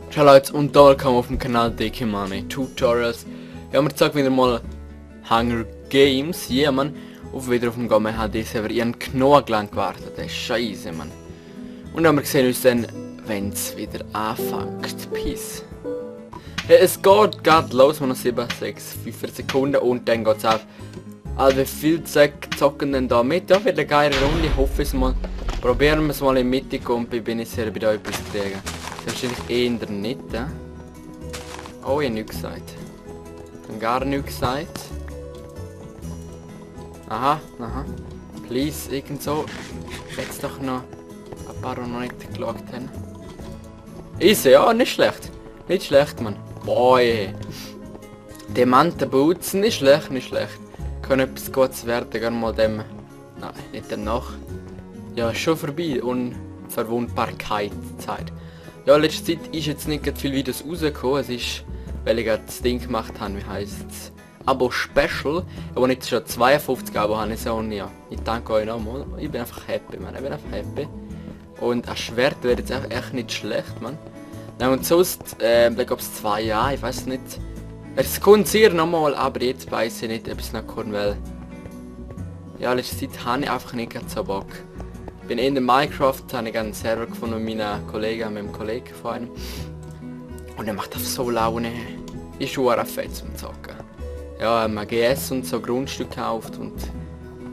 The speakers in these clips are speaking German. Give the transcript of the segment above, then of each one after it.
Ciao Leute und da willkommen auf dem Kanal Dekimane Tutorials. Wir haben gesagt wieder mal Hunger Games. Ja man, wieder auf dem Game HD-Server. Ich habe genug lang gewartet, das ist scheiße man. Und dann haben wir gesehen uns dann, wenn es wieder anfängt. Peace. Ja, es geht gerade los, wir noch 7, 6, 5 Sekunden und dann geht es auf. Also wie viel zocken denn da mit? Ja, wird eine geile Runde, ich hoffe es mal. Probieren wir es mal in die Mitte und bin ich sehr bei da etwas kriegen. Das ist wahrscheinlich eher nicht, ja? Oh, ich habe nichts gesagt. Ich habe gar nichts gesagt. Aha. Please, irgend so. Jetzt doch noch ein paar, die noch nicht geschaut haben. Easy, ja, nicht schlecht. Nicht schlecht, man. Boy. Demante Boots, nicht schlecht. Kann etwas Gutes werden, gerne mal dem... Nein, nicht dem nach. Ja, schon vorbei. Unverwundbarkeitszeit. Ja, letzte Zeit ist jetzt nicht viele Videos rausgekommen. Es ist, weil ich gerade das Ding gemacht habe, wie heisst es? Abo Special. Aber nicht schon 52 Abo habe ich auch nicht. Ich danke euch nochmal. Ich bin einfach happy, man. Ich bin einfach happy. Und ein Schwert wäre jetzt echt nicht schlecht, man. Nein, und sonst, Black Ops 2, ja, ich weiß nicht. Es kommt sehr nochmal, aber jetzt weiß ich nicht, ob es noch kommt, weil... Ja, letzte Zeit habe ich einfach nicht so Bock. Ich bin in der Minecraft, habe ich einen Server gefunden mit meinen Kollegen, mit dem Kollegen von einem. Und er macht auf so Laune. Ist schon fett zum Zocken. Ja, man GS und so Grundstück kauft und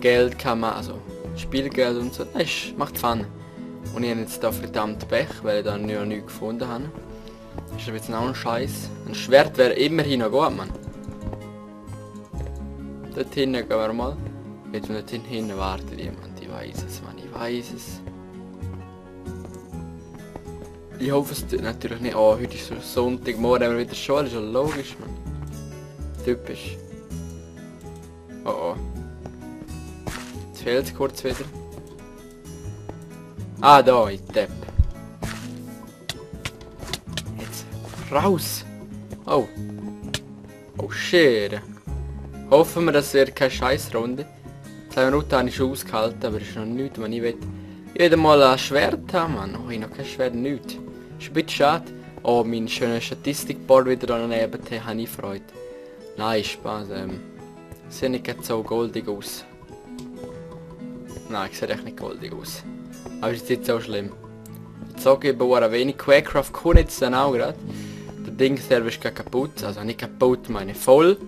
Geld kann man, also Spielgeld und so. Das macht Fun. Und ich habe jetzt da verdammt Pech, weil ich da nichts gefunden habe. Das ist jetzt auch ein Scheiß. Ein Schwert wäre immerhin noch gut, man. Dort hinten gehen wir mal. Jetzt dort hinten wartet jemand. Ich weiß es, man. Ich weiß es. Ich hoffe es natürlich nicht. Oh, heute ist so Sonntag. Morgen haben wir wieder Schule. Das ist ja logisch, man. Typisch. Oh. Jetzt fehlt es kurz wieder. Ah, da, ich Depp. Jetzt raus. Oh. Oh shit. Hoffen wir, das wird keine Scheißrunde. 2 Minuten habe ich schon ausgehalten, aber es ist noch nichts, man. Ich will mal ein Schwert haben, man. Oh, ich habe noch kein Schwert, nichts. Ist ein bisschen schade. Oh, mein schöner Statistikboard wieder daneben, habe ich Freude. Nein, Spaß. Sieht nicht so goldig aus. Nein, ich sehe echt nicht goldig aus. Aber es ist jetzt so schlimm. Ich zocke eben ein wenig. Quakecraft kommt jetzt dann auch gerade. Der Ding-Server ist kaputt. Also nicht kaputt, meine voll.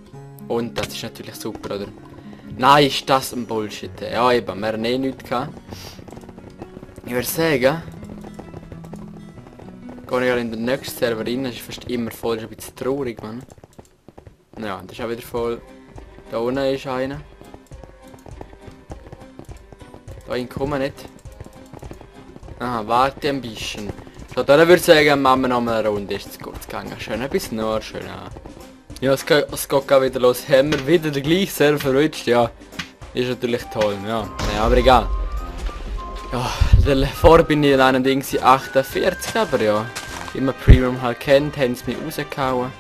Und das ist natürlich super, oder? Nein, ist das ein Bullshit. Ja, eben, wir haben eh nichts gehabt. Ich würde sagen... Gehe ich in den nächsten Server rein. Das ist fast immer voll. Das ist ein bisschen traurig, man. Ja, das ist auch wieder voll. Da unten ist einer. Da hinten nicht. Aha, warte ein bisschen. So, dann würde ich sagen, machen wir noch mal eine Runde. Ist es gut gegangen. Schön, ein bisschen nur schön. Ja, es geht auch wieder los. Haben wir wieder den gleichen Server verrutscht? Ja, ist natürlich toll. Ja, aber egal. Ja, davor bin ich in einem Ding 48, aber ja. Wie man Premium halt kennt, haben sie mich rausgehauen.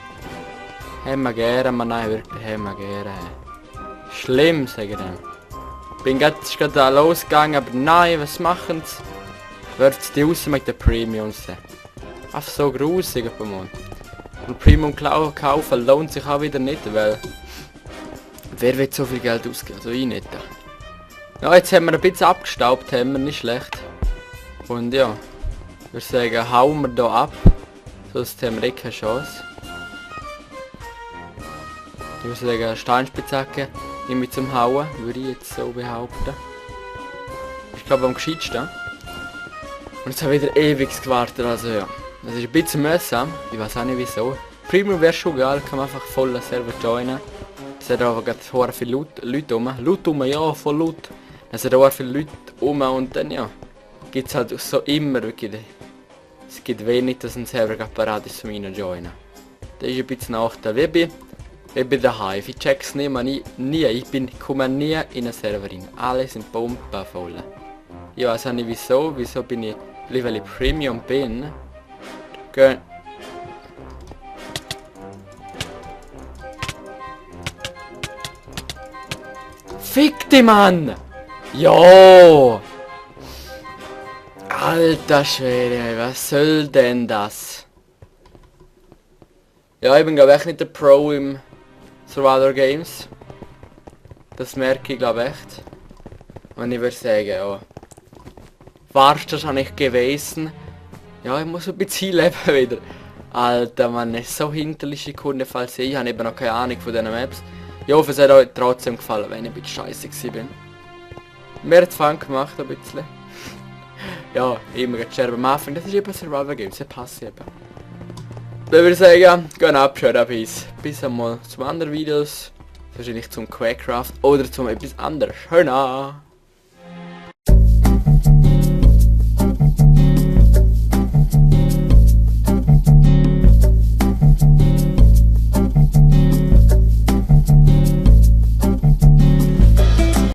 Haben wir gerne, man, nein, wirklich haben wir gerne. Schlimm, sage ich dann. Bin gerade da losgegangen, aber nein, was machen sie? Wirft die raus mit den Premiums. Einfach so grusig auf einmal. Und Premium kaufen lohnt sich auch wieder nicht, weil... Wer will so viel Geld ausgeben? Also ich nicht. Ja, jetzt haben wir ein bisschen abgestaubt, haben wir, nicht schlecht. Und ja, ich würde sagen, hauen wir da ab. Sonst haben wir eh keine Chance. Ich würde sagen, Steinspitzhacke nehme ich zum Hauen, würde ich jetzt so behaupten. Ich glaube am gescheitsten. Und jetzt habe ich wieder ewig gewartet, also ja. Das ist ein bisschen mühsam, ich weiß auch nicht wieso. Premium wäre schon geil, kann man einfach voll den Server joinen. Es sind aber gerade viele Leute rum. Ja, voll laut. Es sind auch viele Leute rum und dann ja, gibt es halt so immer wirklich. Es gibt wenig, dass ein Server gerade parat ist zum joinen. Das ist ein bisschen Nachteil. Ich bin der Hive, ich check's nicht mehr, ich komme nie in einen Server rein. Alle sind bombenvoll. Ich weiß auch nicht wieso bin ich, weil ich Premium bin. Fick dich, Mann! Jo! Alter Schwede, was soll denn das? Ja, ich bin glaube ich nicht der Pro im Survivor Games. Das merke ich glaube echt. Und ich würde sagen, ja. Warst habe ich gewesen. Ja, ich muss ein bisschen leben wieder. Alter, man ist so hinterliche Kunde, falls ich habe eben noch keine Ahnung von diesen Maps. Ich hoffe, es hat euch trotzdem gefallen, wenn ich ein bisschen scheiße gewesen bin. Mir hat Fun gemacht ein bisschen. Ja, immer gescherben am Anfang, das ist eben Survivor Games, das passt eben. Dann würde ich sagen, gehen ab, schön ab, bis einmal zum anderen Videos. Wahrscheinlich zum Quackcraft oder zum etwas anderes. Schöner!